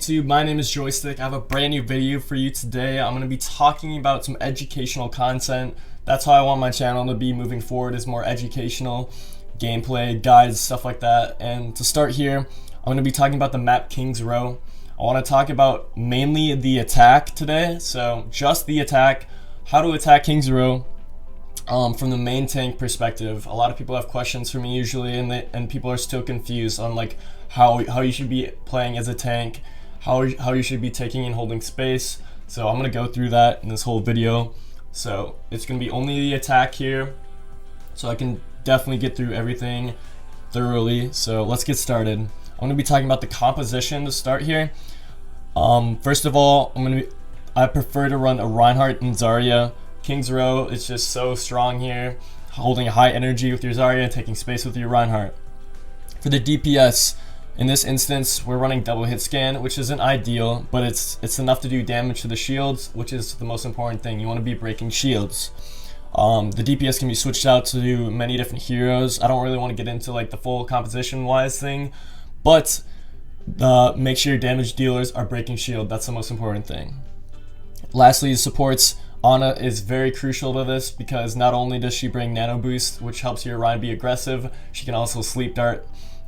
YouTube? My name is Joystick. I have a brand new video for you today. I'm going to be talking about some educational content. That's how I want my channel to be moving forward, is more educational, gameplay, guides, stuff like that. And to start here, I'm going to be talking about the map King's Row. I want to talk about mainly the attack today, so just the attack, how to attack King's Row from the main tank perspective. A lot of people have questions for me usually, and people are still confused on like how you should be playing as a tank, how you should be taking and holding space. So I'm gonna go through that in this whole video. So it's gonna be only the attack here, so I can definitely get through everything thoroughly. So let's get started. I'm gonna be talking about the composition to start here. First of all, I prefer to run a Reinhardt and Zarya. King's Row is just so strong here, holding high energy with your Zarya and taking space with your Reinhardt. For the DPS, in this instance, we're running double hit scan, which isn't ideal, but it's enough to do damage to the shields, which is the most important thing. You want to be breaking shields. The DPS can be switched out to many different heroes. I don't really want to get into like the full composition wise thing, but make sure your damage dealers are breaking shield. That's the most important thing. Lastly, supports. Ana is very crucial to this because not only does she bring nano boost, which helps your Rein be aggressive, she can also sleep dart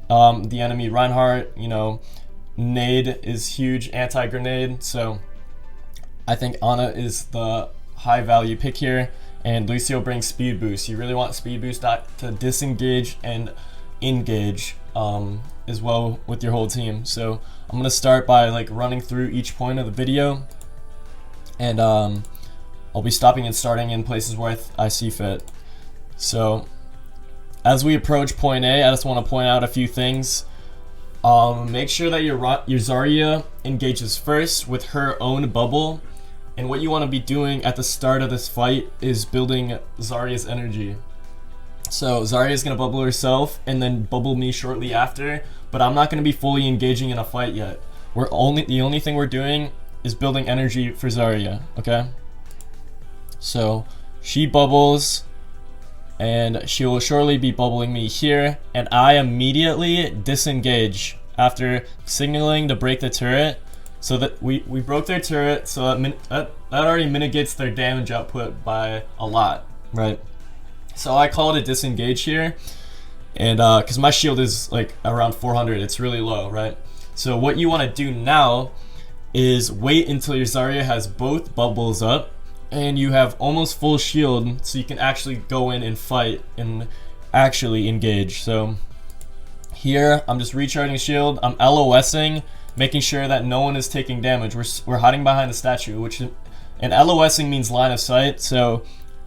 the enemy Reinhardt. You know, nade is huge, anti-grenade. So I think Ana is the high value pick here, and Lucio brings speed boost. You really want speed boost to disengage and engage as well with your whole team. So I'm gonna start by like running through each point of the video, and I'll be stopping and starting in places where I see fit. So as we approach point A, I just want to point out a few things. Make sure that your Zarya engages first with her own bubble, and what you want to be doing at the start of this fight is building Zarya's energy. So Zarya is going to bubble herself and then bubble me shortly after, but I'm not going to be fully engaging in a fight yet. The only thing we're doing is building energy for Zarya, okay? So she bubbles, and she will surely be bubbling me here, and I immediately disengage after signaling to break the turret. So that we broke their turret, so that already mitigates their damage output by a lot, right? So I call it a disengage here, and because my shield is like around 400, it's really low, right? So what you want to do now is wait until your Zarya has both bubbles up and you have almost full shield, so you can actually go in and fight and actually engage. So here I'm just recharging shield, I'm LOSing, making sure that no one is taking damage. We're hiding behind the statue, and LOSing means line of sight, so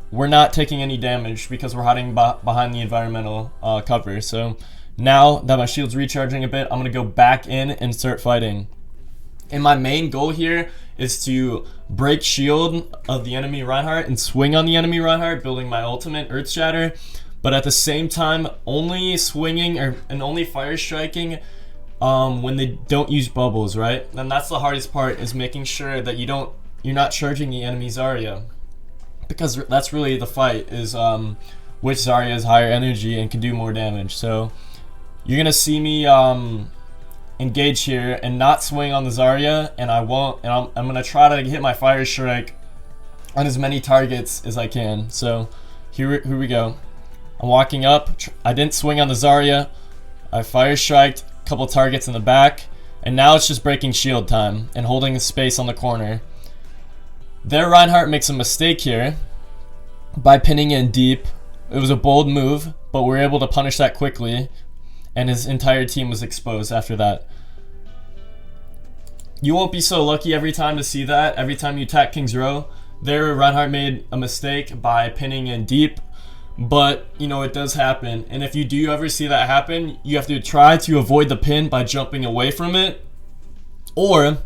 we're not taking any damage because we're hiding behind the environmental cover. So now that my shield's recharging a bit, I'm gonna go back in and start fighting. And my main goal here is to break shield of the enemy Reinhardt and swing on the enemy Reinhardt, building my ultimate Earth Shatter, but at the same time only swinging and only fire striking when they don't use bubbles, right? And that's the hardest part, is making sure that you're not charging the enemy Zarya, because that's really the fight, is which Zarya has higher energy and can do more damage. So you're gonna see me engage here and not swing on the Zarya, and I won't, and I'm gonna try to hit my fire strike on as many targets as I can. So here we go. I'm walking up, I didn't swing on the Zarya, I fire striked a couple targets in the back, and now it's just breaking shield time and holding the space on the corner. Their Reinhardt makes a mistake here by pinning in deep. It was a bold move, but we were able to punish that quickly, and his entire team was exposed after that. You won't be so lucky every time to see that. Every time you attack King's Row, their Reinhardt made a mistake by pinning in deep, but you know, it does happen. And if you do ever see that happen, you have to try to avoid the pin by jumping away from it, or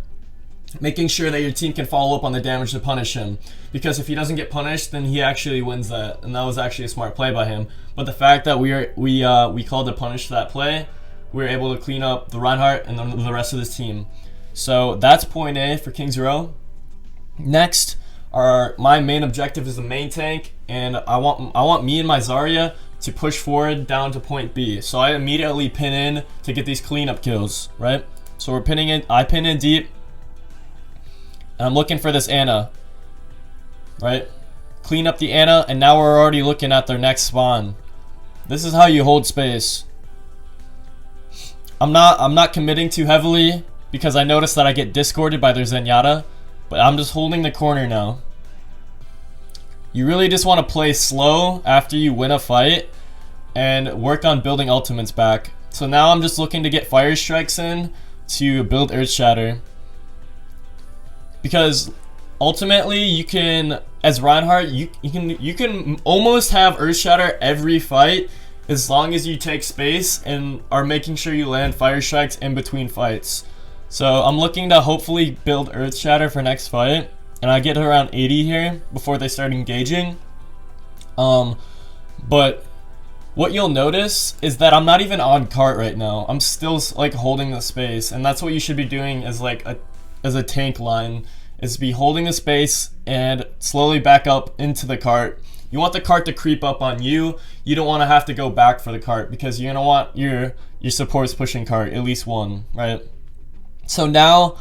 making sure that your team can follow up on the damage to punish him, because if he doesn't get punished, then he actually wins that, and that was actually a smart play by him. But the fact that we called to punish that play, we were able to clean up the Reinhardt and the rest of this team. So that's point A for King's Row. Next, my main objective is the main tank, and I want me and my Zarya to push forward down to point B. So I immediately pin in to get these cleanup kills, right? So we're pinning in, I pin in deep, And I'm looking for this Ana, right? Clean up the Ana, and now we're already looking at their next spawn. This is how you hold space. I'm not committing too heavily because I noticed that I get discorded by their Zenyatta, but I'm just holding the corner now. You really just want to play slow after you win a fight and work on building ultimates back. So now I'm just looking to get fire strikes in to build Earth Shatter. Because ultimately you can, as Reinhardt, you can almost have Earth Shatter every fight as long as you take space and are making sure you land fire strikes in between fights. So I'm looking to hopefully build Earth Shatter for next fight, and I get around 80 here before they start engaging. But what you'll notice is that I'm not even on cart right now. I'm still like holding the space, and that's what you should be doing as like as a tank line, is be holding the space and slowly back up into the cart. You want the cart to creep up on you. You don't want to have to go back for the cart because you're gonna want your supports pushing cart, at least one, right? So now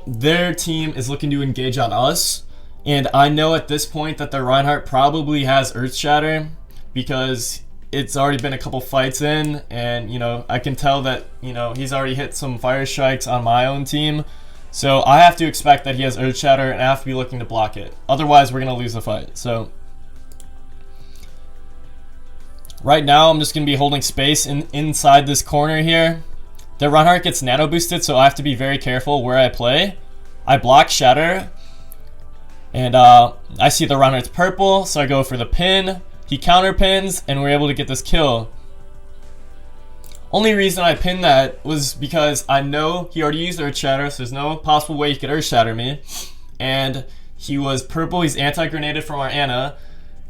their team is looking to engage on us, and I know at this point that their Reinhardt probably has Earth Shatter because it's already been a couple fights in, and you know, I can tell that, you know, he's already hit some fire strikes on my own team. So I have to expect that he has Earth Shatter, and I have to be looking to block it. Otherwise, we're going to lose the fight. So right now, I'm just going to be holding space inside this corner here. The Reinhardt gets nano boosted, so I have to be very careful where I play. I block Shatter, and I see the Reinhardt's purple, so I go for the pin. He counter pins, and we're able to get this kill. Only reason I pinned that was because I know he already used Earth Shatter, so there's no possible way he could Earth Shatter me. And he was purple, he's anti-grenaded from our Ana,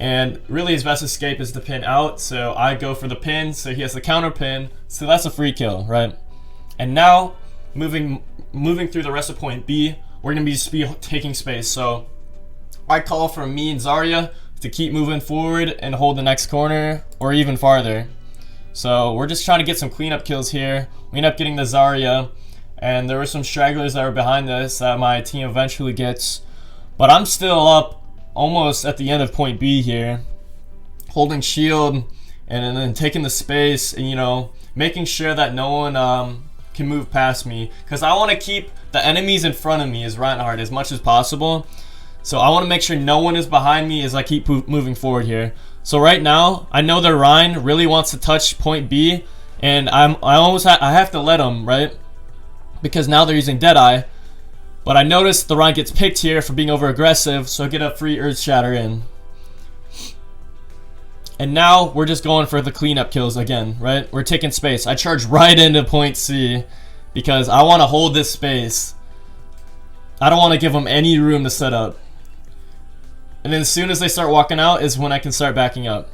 and really his best escape is to pin out, so I go for the pin, so he has the counter pin, so that's a free kill, right? And now, moving through the rest of point B, we're going to just be taking space, so I call for me and Zarya to keep moving forward and hold the next corner, or even farther. So we're just trying to get some cleanup kills here. We end up getting the Zarya, and there were some stragglers that were behind us that my team eventually gets. But I'm still up almost at the end of point B here, holding shield and then taking the space, and you know, making sure that no one can move past me, because I want to keep the enemies in front of me as Reinhardt as much as possible. So I want to make sure no one is behind me as I keep moving forward here. So right now, I know that Ryan really wants to touch point B, and I have to let him, right? Because now they're using Deadeye. But I noticed the Ryan gets picked here for being over aggressive, so I get a free Earth Shatter in. And now we're just going for the cleanup kills again, right? We're taking space. I charge right into point C because I want to hold this space. I don't want to give them any room to set up. And then as soon as they start walking out is when I can start backing up.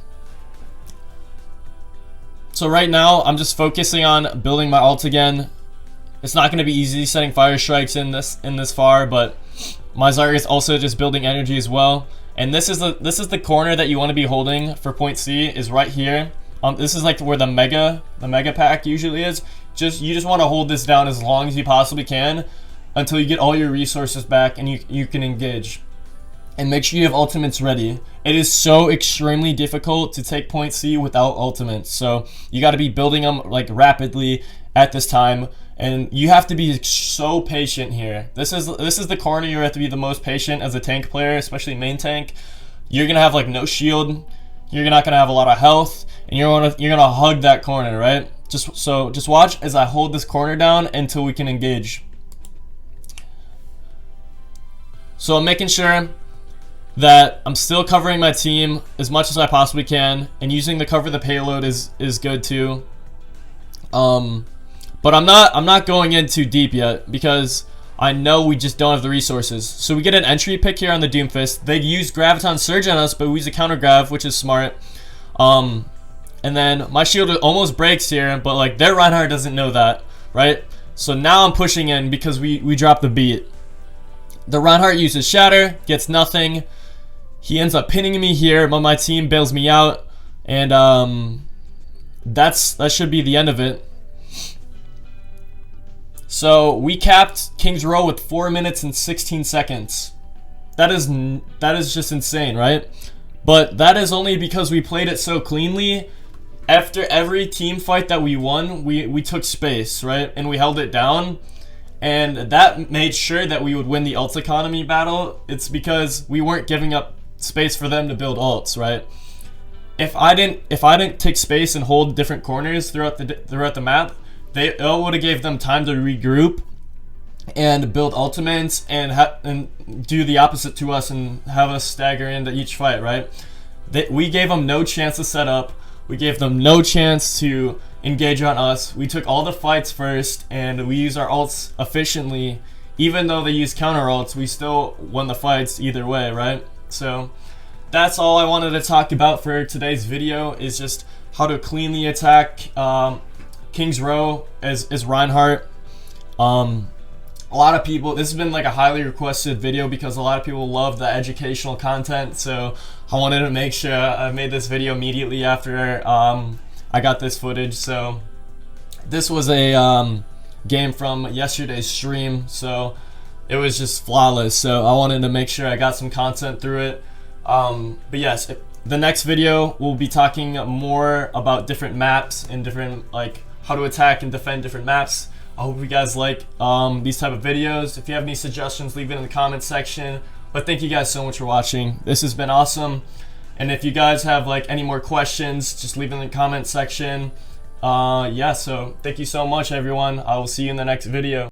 So right now, I'm just focusing on building my ult again. It's not going to be easy setting fire strikes in this far, but my Zarya is also just building energy as well. And this is the corner that you want to be holding for point C, is right here. This is like where the mega pack usually is. You just want to hold this down as long as you possibly can until you get all your resources back and you can engage. And make sure you have ultimates ready. It is so extremely difficult to take point C without ultimates. So you got to be building them like rapidly at this time. And you have to be so patient here. This is the corner you have to be the most patient as a tank player, especially main tank. You're gonna have like no shield. You're not gonna have a lot of health, and you're gonna hug that corner, right? Just watch as I hold this corner down until we can engage. So I'm making sure that I'm still covering my team as much as I possibly can, and using the cover the payload is good too. But I'm not going in too deep yet because I know we just don't have the resources. So we get an entry pick here on the Doomfist. They use Graviton Surge on us, but we use a counter grav, which is smart. And then my shield almost breaks here, but like their Reinhardt doesn't know that, right? So now I'm pushing in because we dropped the beat. The Reinhardt uses Shatter, gets nothing. He ends up pinning me here, but my team bails me out, and that should be the end of it. So we capped King's Row with 4 minutes and 16 seconds. That is just insane, right? But that is only because we played it so cleanly. After every team fight that we won, we took space, right? And we held it down. And that made sure that we would win the ult economy battle. It's because we weren't giving up space for them to build ults, right? If I didn't take space and hold different corners throughout the map, it would have gave them time to regroup and build ultimates and do the opposite to us and have us stagger into each fight, right? We gave them no chance to set up. We gave them no chance to engage on us. We took all the fights first, and we used our ults efficiently. Even though they used counter ults, we still won the fights either way, right? So that's all I wanted to talk about for today's video, is just how to cleanly attack King's Row as Reinhardt. A lot of people, this has been like a highly requested video because a lot of people love the educational content, so I wanted to make sure I made this video immediately after I got this footage. So this was a game from yesterday's stream, so it was just flawless, so I wanted to make sure I got some content through it. But yes, the next video we'll be talking more about different maps and different, like, how to attack and defend different maps. I hope you guys like these type of videos. If you have any suggestions, leave it in the comment section. But thank you guys so much for watching. This has been awesome. And if you guys have like any more questions, just leave it in the comment section. Yeah, so thank you so much, everyone. I will see you in the next video.